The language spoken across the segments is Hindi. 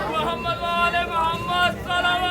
मोहम्मद वाले मोहम्मद सलाम।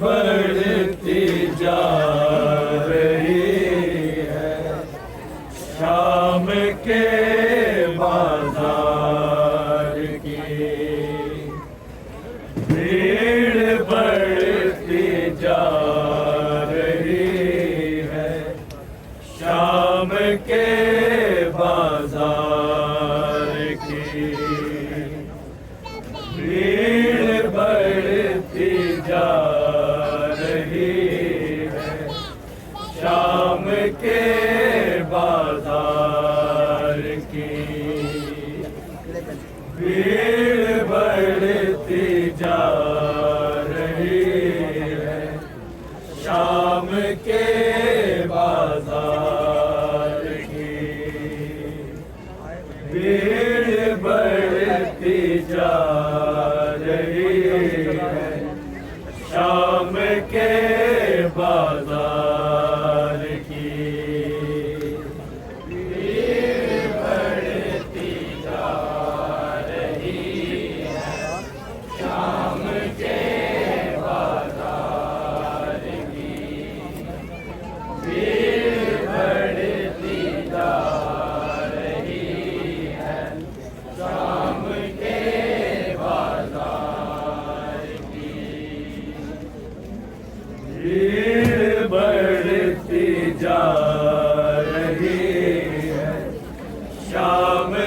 बढ़ती जा रही है शाम के बाजार की, भीड़ बढ़ती जा रही है शाम के बाजार की, भीड़ बढ़ती जा शाम के बाजार की, भीड़ बढ़ती जा रही है शाम के बाजार की।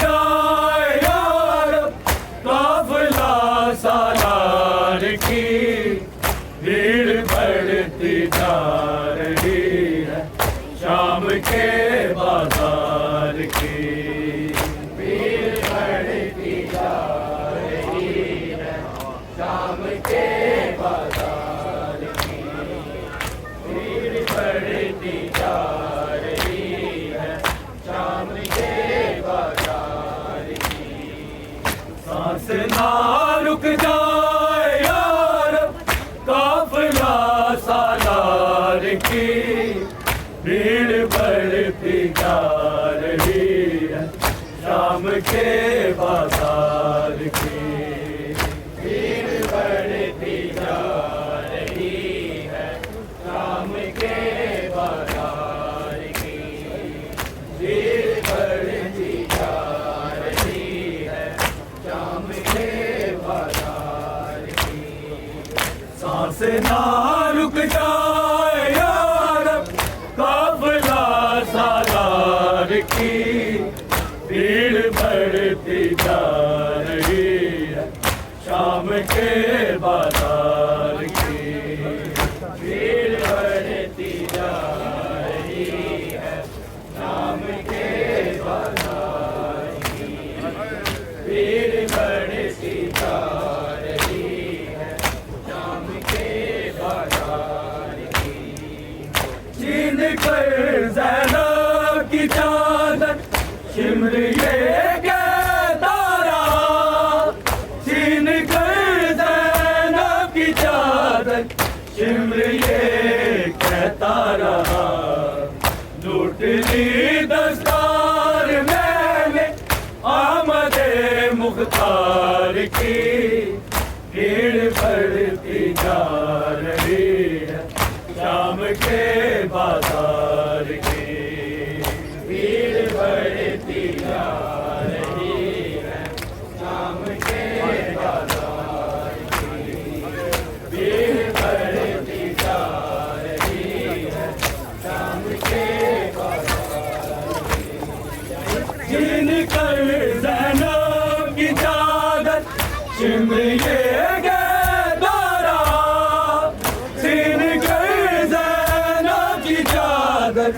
जाए यार काफिला सालार की भीड़ बढ़ती जा रही है शाम के बाजार की भीड़ बढ़ती जा रही है शाम के बाजार की भीड़ बढ़ती जा रही है शाम के बाजार की सांस ना रुक जाए यार काफिला सालार की भीड़ बढ़ती जा रही है शाम के बाजार की भीड़ बढ़ती जा रही है शाम के बाजार की भीड़ बढ़ती जा रही है शाम के बाजार की सांस ना रुक जाए यार काफिला सालार की भीड़ बढ़ती जा रही है शाम के बाजार की भीड़ बढ़ती जा रही है शाम के बाजार की भीड़ बढ़ती जा रही है शाम के बाजार की छीन कर ज़ैनब की चादर शिमर ये कहता रहा छीन कर ज़ैनब की चादर शिमर ये कहता रहा लूट ली दस्तार मैंने आमदे मुख्तार की भीड़ बढ़ती जा रही है शाम के बाजार की भीड़ बढ़ती जा रही है शाम के बाजार की भीड़ बढ़ती जा रही है शाम के बाजार की छीन कर ज़ैनब की चादर शिमर ये कहता रहा छीन कर ज़ैनब की चादर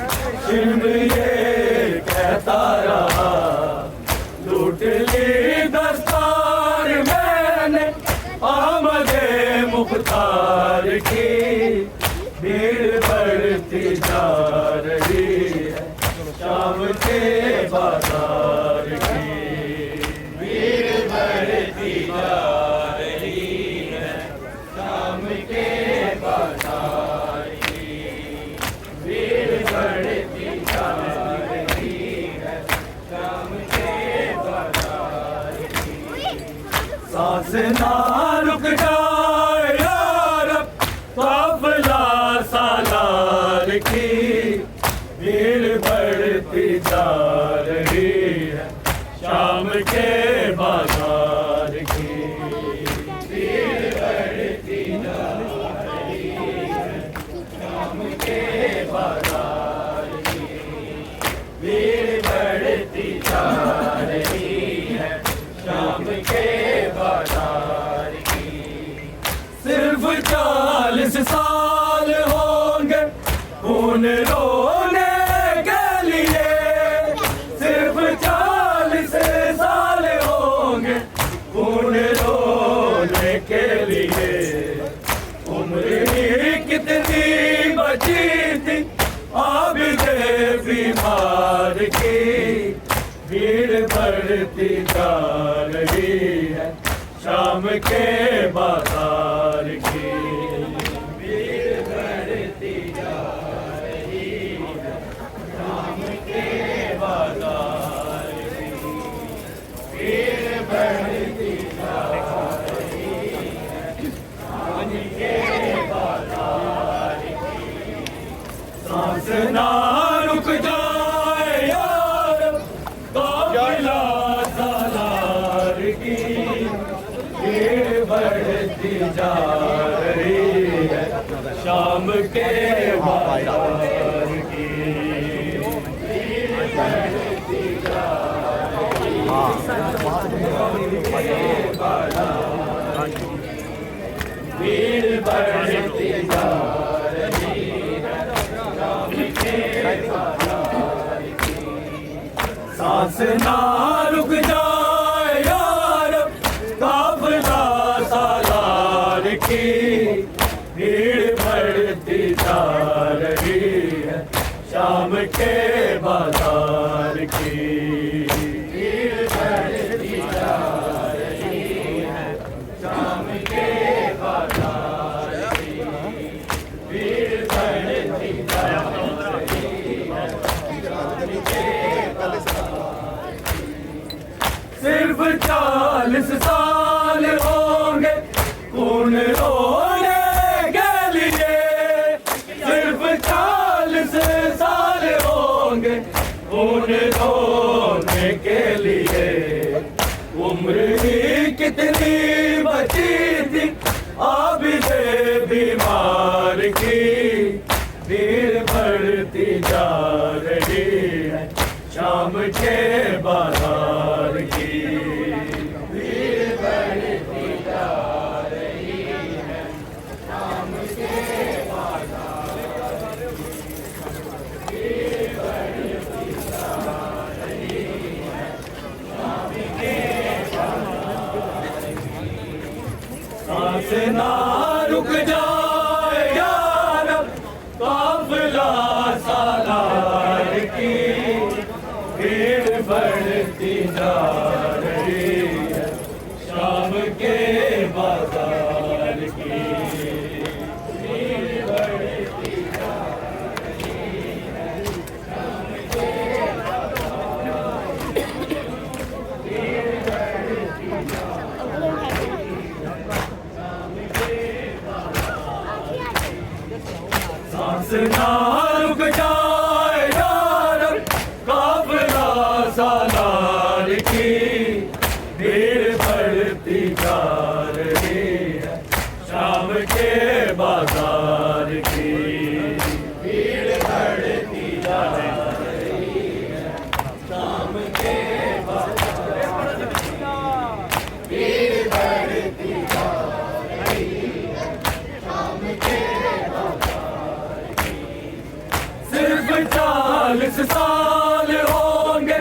शिमर ये कहता रहा लूट ली दस्तार मैंने आमदे मुख्तार की भीड़ बढ़ती जा रही है शाम के बाजार की भीड़ बढ़ती जा रही है शाम के बाजार की भीड़ बढ़ती जा रही है शाम के बाजार की सांस ना रुक जाए यार काफिला सालार की भीड़ बढ़ती जा रही है शाम के बाजार की भीड़ बढ़ती जा रही है शाम के बाजार की भीड़ बढ़ती जा रही है शाम के बाजार की सिर्फ 40 साल होंगे खून रोने के लिए सिर्फ 40 साल होंगे खून रोने के लिए उम्र ही कितनी बची थी आबिदे बीमार की भीड़ बढ़ती जा रही है शाम के बाजार की भीड़ बढ़ती जा रही है शाम के बाजार की भीड़ बढ़ती जा रही है शाम के बाजार की सांस ना रुक जाए यार काफिला सालार की भीड़ बढ़ती जा रही है शाम के बाजार की भीड़ बढ़ती जा रही है भीड़ बढ़ती जा रही है, सांस ना रुक जाए यार, काफिला सालार की भीड़ बढ़ती जा रही है, शाम के बाजार की भीड़ बढ़ती जा रही है, शाम के बाजार की भीड़ बढ़ती जा रही है, शाम के सिर्फ 40 साल होंगे खून रोने के लिए, सिर्फ 40 साल होंगे खून रोने के लिए, उम्र ही कितनी बची थी आबिदे बीमार की भीड़ बढ़ती जा रही है, शाम के बाजार की भीड़ बढ़ती जा रही है, शाम के बाजार की भीड़ बढ़ती जा रही है, शाम के बाजार की सांस ना रुक जाए यार, काफिला सालार की भीड़ बढ़ती जा रही है, शाम के बाजार की भीड़ बढ़ती जा रही है, शाम के बाजार की भीड़ बढ़ती जा रही है, शाम के बाजार की सांस ना रुक जाए यार, काफिला सालार की भीड़ बढ़ती जा रही है, शाम के बाजार की भीड़ बढ़ती जा रही है, शाम के बाजार की भीड़ बढ़ती जा रही है, शाम के बाजार की सिर्फ 40 साल होंगे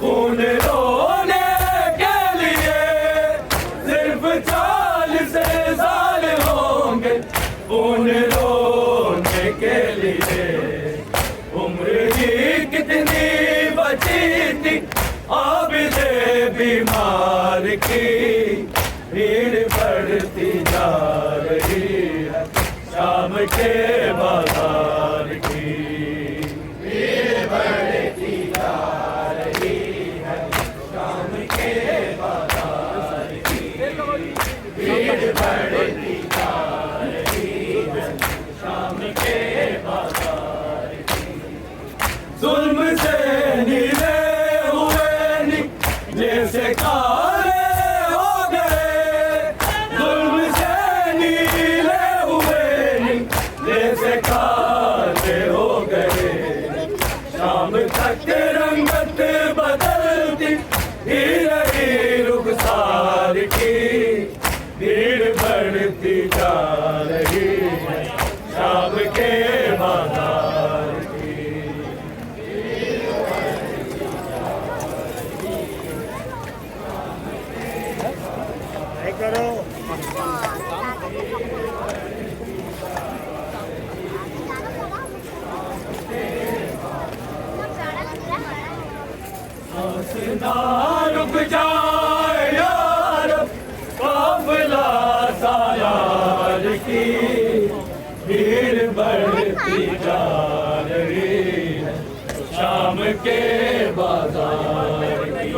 खून रोने के लिए, सिर्फ 40 साल होंगे खून रोने के लिए, उम्र ही कितनी बची थी आबिदे बीमार की भीड़ बढ़ती जा रही है, शाम के बाजार की भीड़ बढ़ती जा रही है, शाम के बाजार की भीड़ बढ़ती जा रही है, शाम के बाजार की जुल्म से नीले हुए नीले से काले हो गए, जुल्म से नीले हुए नीले से काले हो गए, शाम तक रंगत बदलती ही रही रुखसार की भीड़ बढ़ती जा रही है, शाम के बाजार की भीड़ बढ़ती जा रही है, शाम के करो सांस ना रुक जाए यार, काफिला सालार की भीड़ बढ़ती जा रही है, शाम के बाजार की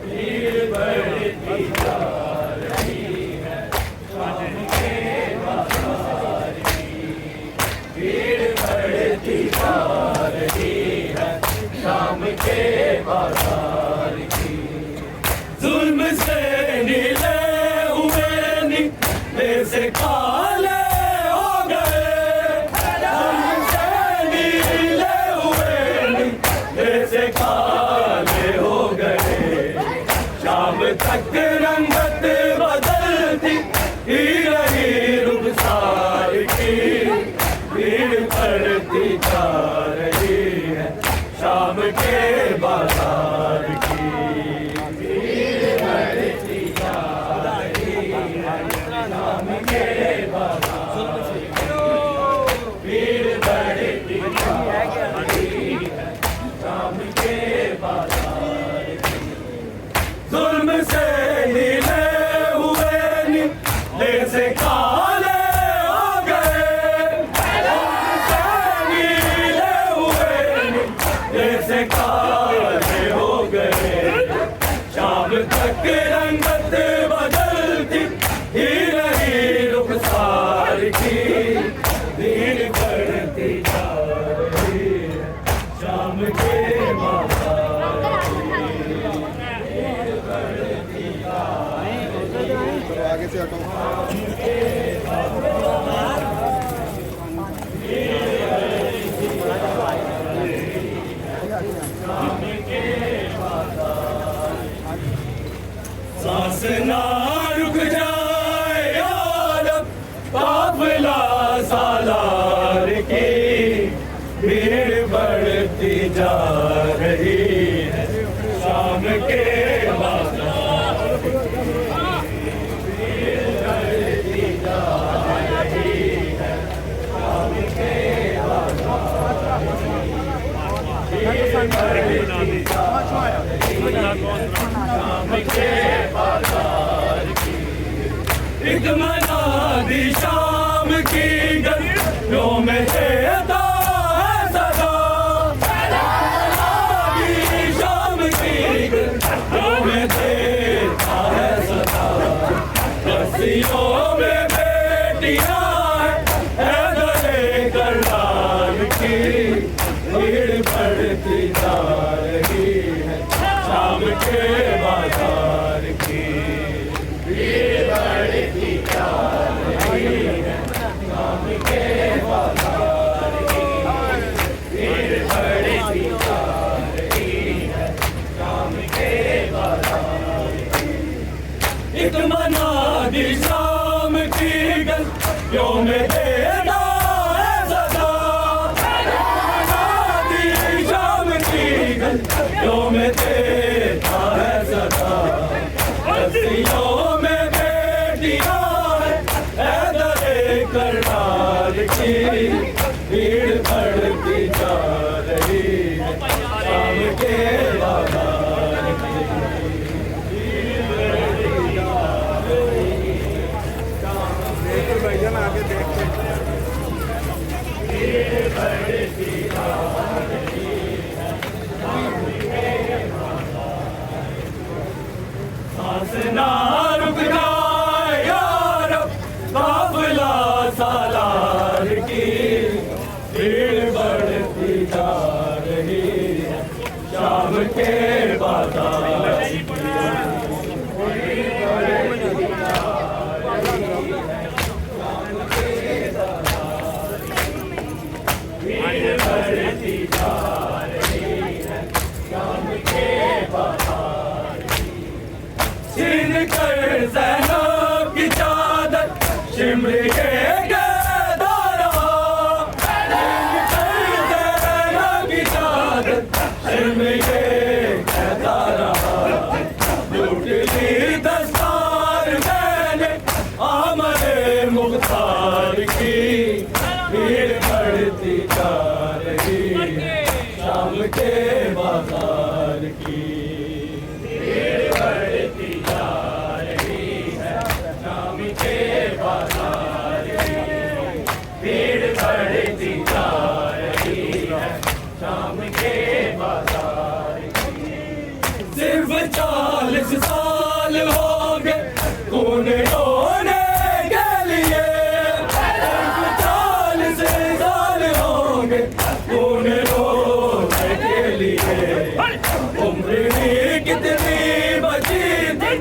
भीड़ बढ़ती जा रही है, शाम के बाजार की भीड़ बढ़ती जा रही है, शाम के बाजार की जुल्म से नीले हुए नीले से काले हो गए, जुल्म से नीले हुए नीले से काले हो गए, तक रंगत बदलती ही रही रुखसार की, भीड़ बढ़ती जा रही है शाम के बाजार की, भीड़ बढ़ती जा रही है शाम के बाजार की, भीड़ बढ़ती जा रही है शाम के बाजार की। जुल्म से नीले हुए नीले से काले हो गए, जुल्म से नीले हुए नीले से काले हो गए, शाम तक रंगत बदलती ही रही रुखसार की, भीड़ बढ़ती जा रही है शाम के बाजार की, भीड़ बढ़ती जा आगे से हटो। सांस ना रुक जाए यार काफिला सालार की, भीड़ बढ़ती जा रही है शाम के बाजार की, भीड़ बढ़ती जा रही है शाम के बाजार की, भीड़ बढ़ती जा रही है शाम के बाजार की। एक मनादी शाम की गलियों में देता है सदा, मनादी शाम की गलियों में देता है सदा, बस्तियों में बेटियां है गले करलाल की, भीड़ बढ़ती जा रही है शाम के बाजार की, भीड़ बढ़ती जा रही है शाम के बाजार की, भीड़ बढ़ती जा रही है शाम के बाजार की। एक मनादी शाम की गलियों में देता है सदा, मनादी शाम की गलियों में देता है सदा, बस्तियों में बेटियां है दरे करनाल की, भीड़ बढ़ती जा रही है शाम के बाजार की, भीड़ बढ़ती जा रही है शाम के भैया ना आगे देखते भीड़ बढ़ती जा रही है शाम के बाजार की। सांस ना रुक जाए यार काफिला सालार की, भीड़ बढ़ती जा रही है शाम के बाजार की, भीड़ बढ़ती जा रही है शाम के बाजार की, भीड़ बढ़ती जा रही है शाम के बाजार की। छीन कर ज़ैनब की चादर शिमर के गदारा, छीन कर ज़ैनब की चादर शिमर के गदारा, लूट ली दस्तार मैंने आमरे मुख्तार की, भीड़ बढ़ती जा रही है शाम के बाजार की, भीड़ बढ़ती जा रही है शाम के बाजार की, भीड़ बढ़ती जा रही है शाम के बाजार की। सिर्फ 40 साल हो गए खून ढोने के लिए, सिर्फ 40 साल हो गए खून ढोने के लिए, उम्र भी कितनी बची थी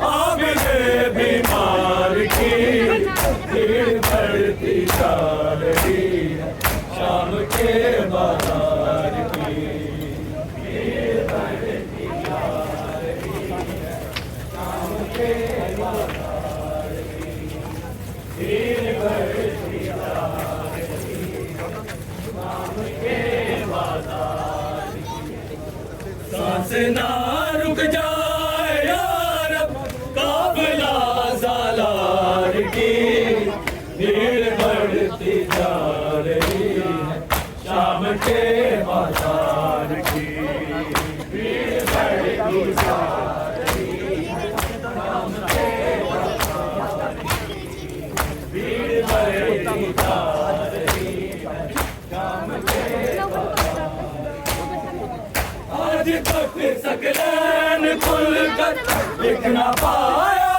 आग से बीमार की, भीड़ बढ़ती जा रही है शाम के बाजार की, भीड़ बढ़ती जा रही है शाम सांस ना रुक जाए यार काफिला सालार की भीड़ बढ़ती जा रही है शाम के बाजार की भीड़ बढ़ती जा रही है शाम के बाजार की भीड़ बढ़ती जा रही है शाम के आज तक सकलैन खुल कर लिख ना पाया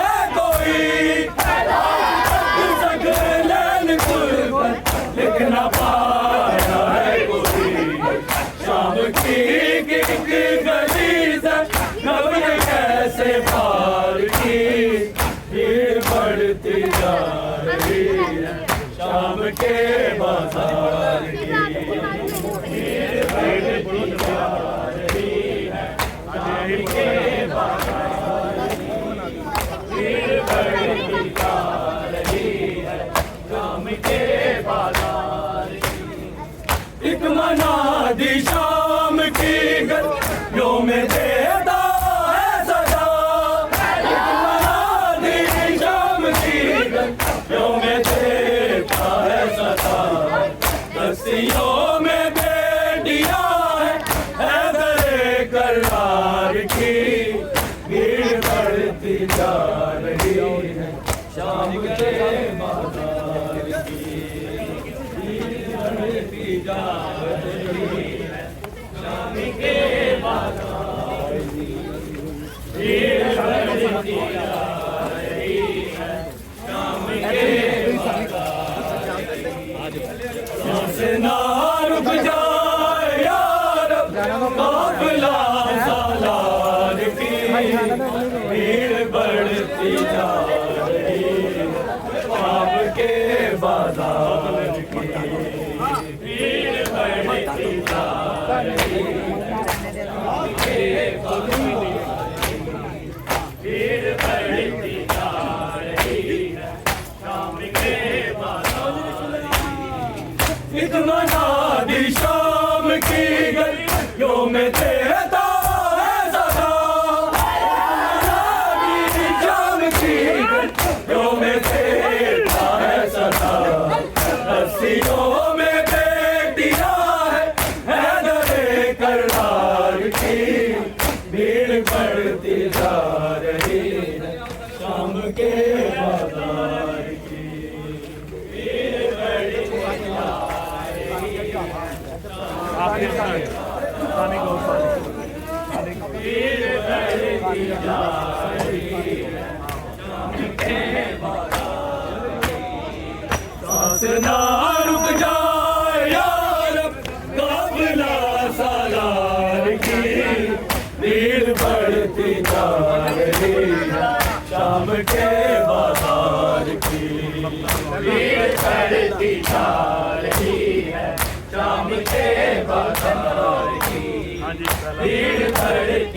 है कोई सकलैन खुल कर लिख ना पाया है कोई शाम की एक गली से नब्र कैसे पार की भीड़ बढ़ती जा रही है शाम के बाजार की भीड़ बढ़ती जा रही है शाम के बाजार की भीड़ बढ़ती जा रही है शाम के बाजार की एक मनादी शाम की गलियों में देता है सदा एक मनादी शाम की गलियों में देता है सदा दस्तियों में बेटियां है दरे करार की भीड़ बढ़ती जा रही है शाम के बाजार की भीड़ बढ़ती जा रही है शाम के बाजार की भीड़ बढ़ती जा रही है शाम के बाजार की सांस ना रुक जाए यार काफिला सालार की भीड़ बढ़ती जा रही है शाम के बाजार की भीड़ बढ़ती जा रही है शाम के बाजार की भीड़ बढ़ती जा रही है शाम के बाजार की एक मनादी शाम की गलियों में देता है सदा मनादी शाम की गलियों में देता है सदा रस्सियों में बेटियां है दरे करार की भीड़ बढ़ती जा रही है शाम के बाजार की भीड़ बढ़ती जा रही है भीड़ बढ़ती जा रही है शाम के बाजार की सांस ना रुक जाए यार काफिला सालार की भीड़ बढ़ती जा रही है शाम के बाजार की भीड़ बढ़ती जा रही है शाम के बाजार की भीड़ बढ़ती